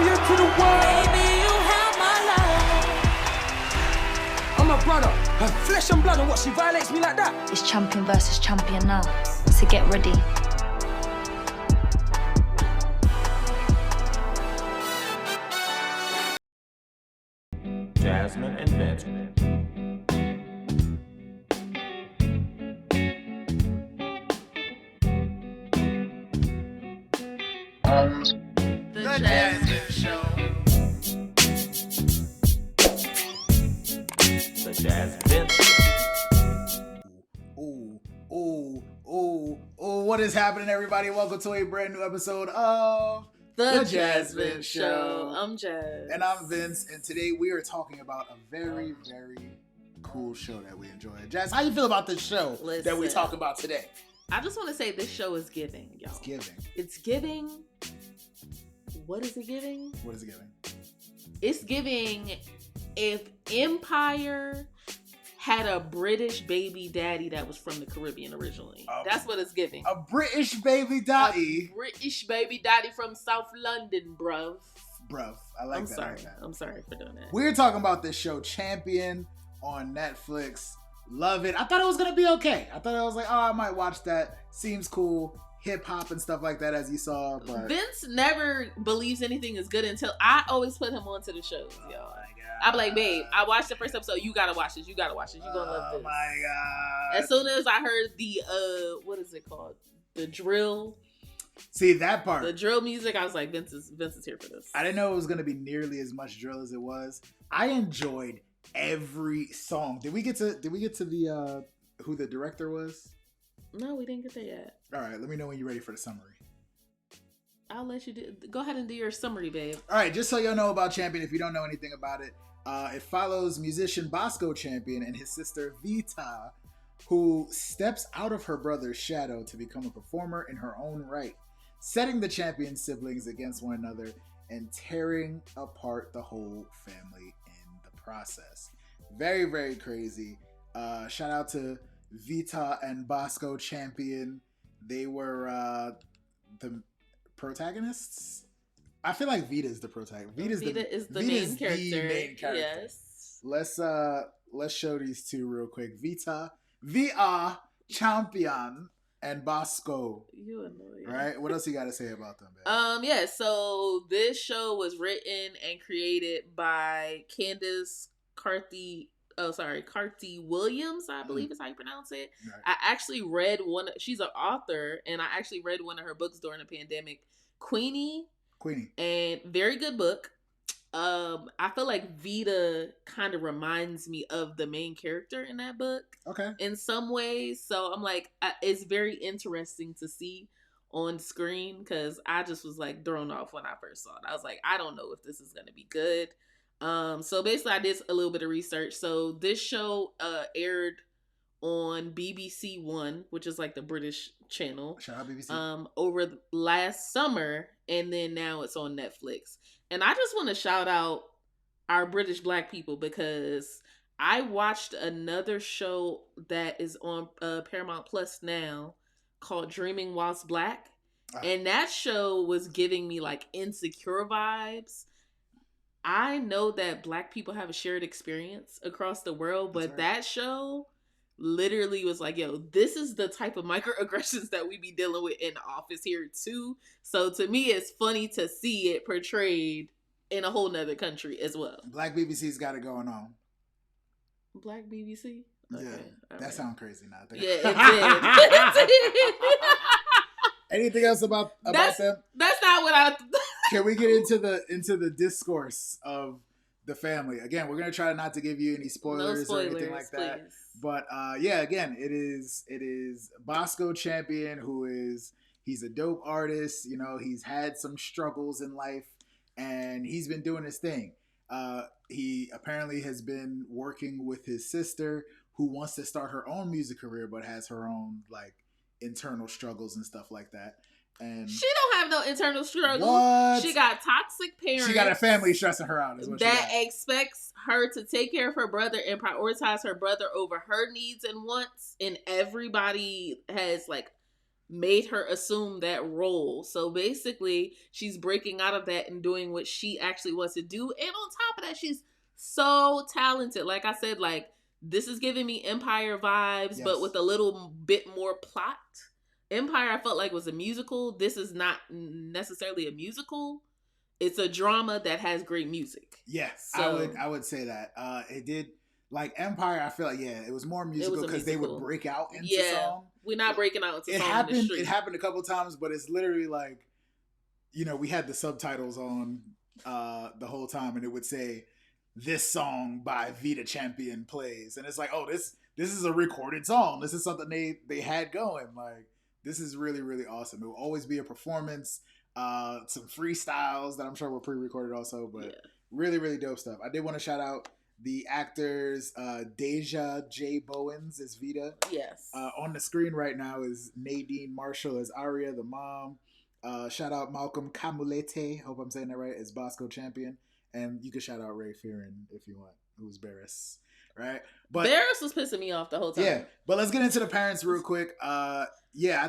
me into the world. Baby, you have my love. I'm a brother, her flesh and blood, and what, she violates me like that? It's champion versus champion now, so get ready. Jasmyne and Vince. The Jasmyne Show. The Jasmyne Vince. Ooh, what is happening, everybody? Welcome to a brand new episode of The Jasmyne Show. I'm Jazz. And I'm Vince, and today we are talking about a very, very cool show that we enjoy. Jazz, how you feel about this show that we talk about today? I just want to say this show is giving, y'all. It's giving. It's giving. What is it giving? What is it giving? It's giving if Empire had a British baby daddy that was from the Caribbean originally. That's what it's giving. A British baby daddy. A British baby daddy from South London, bruv. I like that. Sorry. I like that. I'm sorry for doing that. We're talking about this show, Champion, on Netflix. Love it. I thought it was going to be okay. I thought I was like, oh, I might watch that. Seems cool. Hip hop and stuff like that, as you saw. But Vince never believes anything is good until I always put him onto the shows, y'all. I'm like, babe, I watched the first episode. You gotta watch this. You gotta watch this. You're gonna love this. Oh my god! As soon as I heard the what is it called? The drill. See that part. The drill music. I was like, Vince is here for this. I didn't know it was gonna be nearly as much drill as it was. I enjoyed every song. Did we get to the who the director was? No, we didn't get there yet. All right, let me know when you're ready for the summary. I'll let you go ahead and do your summary, babe. All right, just so y'all know about Champion, if you don't know anything about it, it follows musician Bosco Champion and his sister Vita, who steps out of her brother's shadow to become a performer in her own right, setting the Champion siblings against one another and tearing apart the whole family in the process. Very, very crazy. Shout out to Vita and Bosco Champion. They were the protagonists. I feel like Vita is the protagonist. Vita is the main character. Yes. Let's show these two real quick. Vita Champion and Bosco. You annoying. Right? What else you got to say about them, babe? Yeah, so this show was written and created by Carty Williams, I believe is how you pronounce it. Right. I actually read she's an author, and I actually read one of her books during the pandemic, Queenie. And very good book. I feel like Vita kind of reminds me of the main character in that book. Okay. In some ways. So I'm like, it's very interesting to see on screen, because I just was like thrown off when I first saw it. I was like, I don't know if this is going to be good. So basically I did a little bit of research. So this show aired on BBC One, which is like the British channel. Shout out BBC. Over last summer, and then now it's on Netflix. And I just want to shout out our British Black people, because I watched another show that is on Paramount Plus now called Dreaming Whilst Black. And that show was giving me like Insecure vibes. I know that Black people have a shared experience across the world, but that show literally was like, yo, this is the type of microaggressions that we be dealing with in the office here too. So to me, it's funny to see it portrayed in a whole nother country as well. Black BBC's got it going on. Black BBC? Okay, yeah, that sounds crazy now. Yeah, it did. Anything else about them? That's not what I... Can we get into the discourse of the family? Again, we're gonna try not to give you any spoilers or anything like that. Please. But yeah, again, it is Bosco Champion, he's a dope artist. You know, he's had some struggles in life, and he's been doing his thing. He apparently has been working with his sister, who wants to start her own music career, but has her own like internal struggles and stuff like that. And she don't have no internal struggle. What? She got toxic parents. She got a family stressing her out. That expects her to take care of her brother and prioritize her brother over her needs and wants. And everybody has like made her assume that role. So basically, she's breaking out of that and doing what she actually wants to do. And on top of that, she's so talented. Like I said, like, this is giving me Empire vibes, Yes. but with a little bit more plot. Empire, I felt like, was a musical. This is not necessarily a musical. It's a drama that has great music. Yes, So, I would say that. It did, like Empire. I feel like it was more musical because they would break out into song. We're not breaking out into It song happened. in the street. It happened a couple times, but it's literally like, we had the subtitles on the whole time, and it would say, "This song by Vita Champion plays," and it's like, oh, this is a recorded song. This is something they had going. Like, this is really, really awesome. It will always be a performance. Some freestyles that I'm sure were pre-recorded also, but really, really dope stuff. I did want to shout out the actors. Deja J. Bowens as Vita. Yes. On the screen right now is Nadine Marshall as Aria, the mom. Shout out Malcolm Kamulete, hope I'm saying that right, as Bosco Champion. And you can shout out Ray Fearon if you want, who's BERES. Right? But BERES was pissing me off the whole time. Yeah, but let's get into the parents real quick. I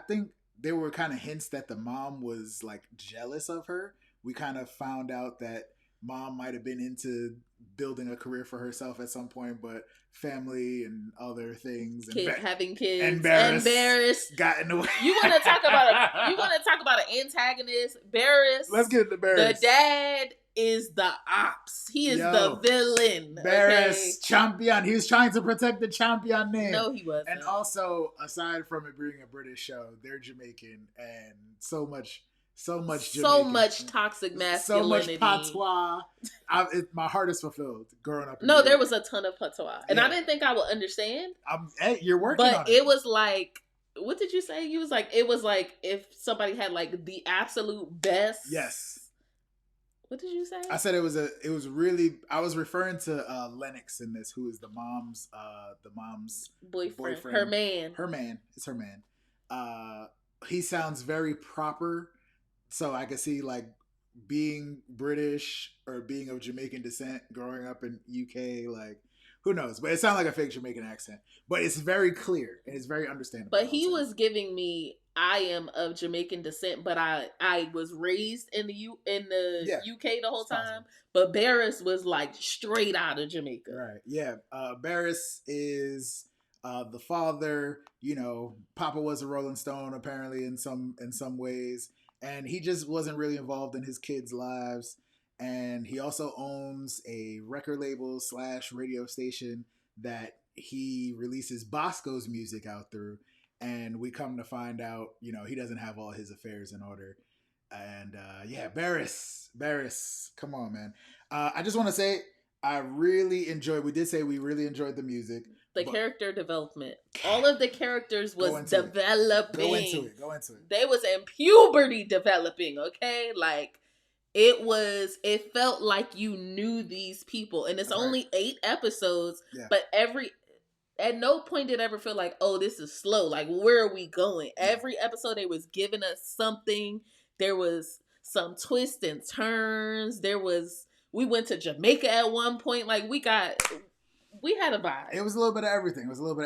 think there were kind of hints that the mom was like jealous of her. We kind of found out that mom might have been into building a career for herself at some point, but family and other things, and having kids, and BERES got in the way. You want to talk about an antagonist? BERES. Let's get into BERES. The dad is the ops. He is the villain. BERES champion. He was trying to protect the champion name. No, he wasn't. And also, aside from it being a British show, they're Jamaican, and so much Jamaican. So much toxic masculinity. So much patois. My heart is fulfilled growing up. No, there was a ton of patois, and I didn't think I would understand. Hey, you're working on it. But it was like, what did you say? You was like, it was like if somebody had like the absolute best. Yes. What did you say? I said it was really. I was referring to Lennox in this, who is the mom's boyfriend. Her man. It's her man. He sounds very proper, so I could see like being British or being of Jamaican descent, growing up in UK, like who knows? But it sounds like a fake Jamaican accent. But it's very clear and it's very understandable. But he was giving me, I am of Jamaican descent, but I was raised in the UK the whole time. But BERES was like straight out of Jamaica. Right. Yeah. BERES is the father. Papa was a Rolling Stone apparently in some ways, and he just wasn't really involved in his kids' lives. And he also owns a record label / radio station that he releases Bosco's music out through. And we come to find out, he doesn't have all his affairs in order. And BERES, come on, man. I just want to say, we did say we really enjoyed the music. The character development. All of the characters was developing. Go into it. They was in puberty developing, okay? Like, it felt like you knew these people. And it's only 8 episodes, but at no point did it ever feel like, oh, this is slow. Like, where are we going? Every episode, they was giving us something. There was some twists and turns. We went to Jamaica at one point. Like, we had a vibe. It was a little bit of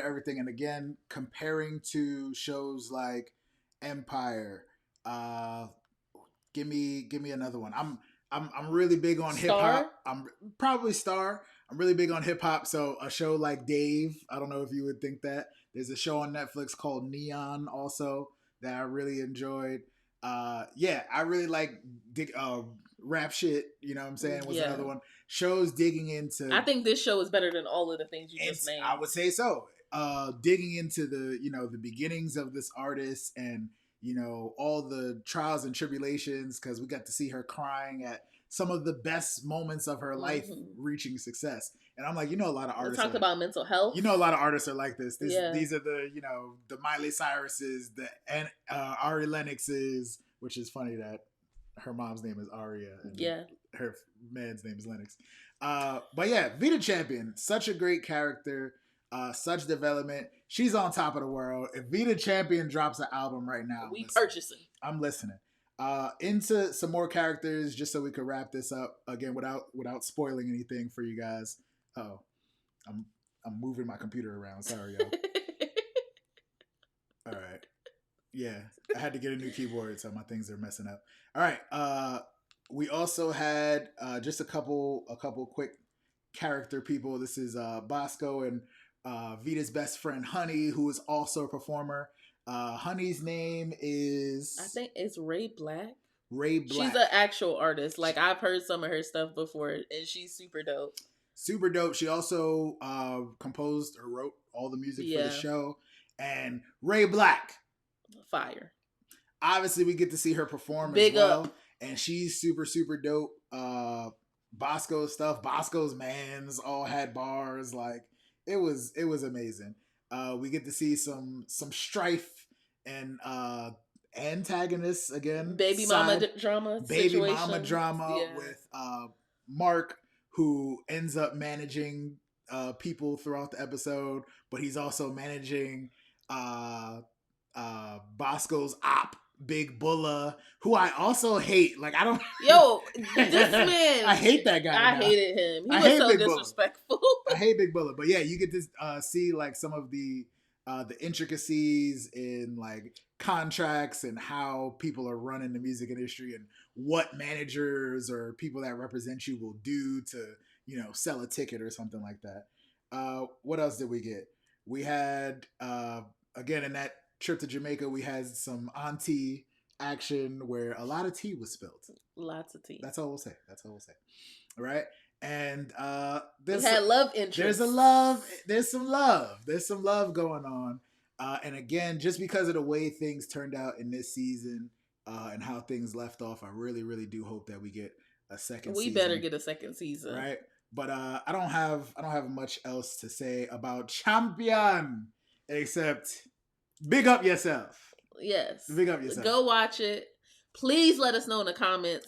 everything. And again, comparing to shows like Empire, give me another one. I'm really big on hip hop. I'm probably Star. I'm really big on hip hop. So a show like Dave, I don't know if you would think that. There's a show on Netflix called Neon also that I really enjoyed. I really like rap shit. You know what I'm saying? Was another one. Shows digging into. I think this show is better than all of the things you just named. I would say so. Digging into the beginnings of this artist and all the trials and tribulations, because we got to see her crying at some of the best moments of her life reaching success. And I'm like, a lot of artists talk about mental health. A lot of artists are like this. These are the, the Miley Cyruses, the Ari Lennoxes, which is funny that her mom's name is Aria and her man's name is Lennox. But yeah, Vita Champion, such a great character, such development. She's on top of the world. If Vita Champion drops an album right now, purchasing. I'm listening. Into some more characters, just so we could wrap this up again without spoiling anything for you guys. Oh, I'm moving my computer around. Sorry, y'all. All right. Yeah, I had to get a new keyboard, so my things are messing up. All right. We also had just a couple quick character people. This is Bosco and Vita's best friend Honey, who is also a performer. Honey's name is, I think it's Ray Black. Ray Black. She's an actual artist. Like, I've heard some of her stuff before, and she's super dope. Super dope. She also composed or wrote all the music for the show. And Ray Black, fire. Obviously, we get to see her perform Big as well, up. and she's super dope. Bosco's stuff, Bosco's mans all had bars. Like, it was amazing. We get to see some strife and antagonists again. Baby mama drama with Mark, who ends up managing people throughout the episode, but he's also managing Bosco's op, Big Bulla, who I also hate. Like, I don't. Yo, this man. I hate that guy. I hated him. He was so Big disrespectful. I hate Big Bulla, but yeah, you get to see like some of the intricacies in like contracts and how people are running the music industry and what managers or people that represent you will do to, you know, sell a ticket or something like that. What else did we get? We had again in that trip to Jamaica, we had some auntie action where a lot of tea was spilled. Lots of tea. That's all we'll say. All right. And we had love interest. There's some love going on. And again, just because of the way things turned out in this season and how things left off, I really do hope that we get a second season. We better get a second season. Right? But I don't have much else to say about Champion except big up yourself. Yes. Big up yourself. Go watch it. Please let us know in the comments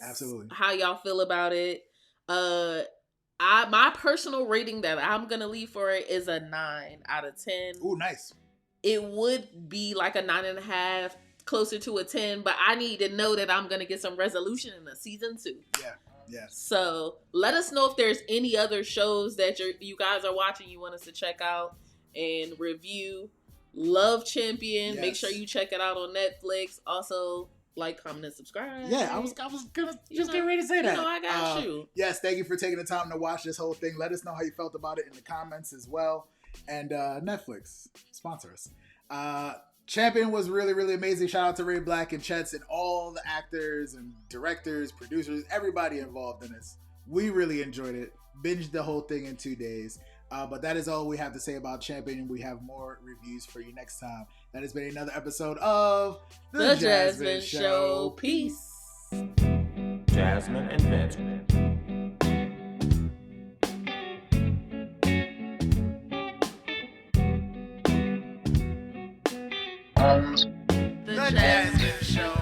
how y'all feel about it. My personal rating that I'm gonna leave for it is a 9 out of 10. Ooh, nice. It would be like a 9.5, closer to a 10, but I need to know that I'm gonna get some resolution in the season 2. Yeah. So let us know if there's any other shows that you guys are watching you want us to check out and review. Love Champion. Yes. Make sure you check it out on Netflix. Also, like, comment, and subscribe. Yeah, I was gonna just get ready to say that. You know, I got you. Yes, thank you for taking the time to watch this whole thing. Let us know how you felt about it in the comments as well. And Netflix, sponsor us. Champion was really amazing. Shout out to Ray Black and Chet's and all the actors and directors, producers, everybody involved in this. We really enjoyed it. Binged the whole thing in 2 days. But that is all we have to say about Champion. We have more reviews for you next time. That has been another episode of The Jasmyne Show. Peace. Jasmyne and Vince. The Jasmyne Show.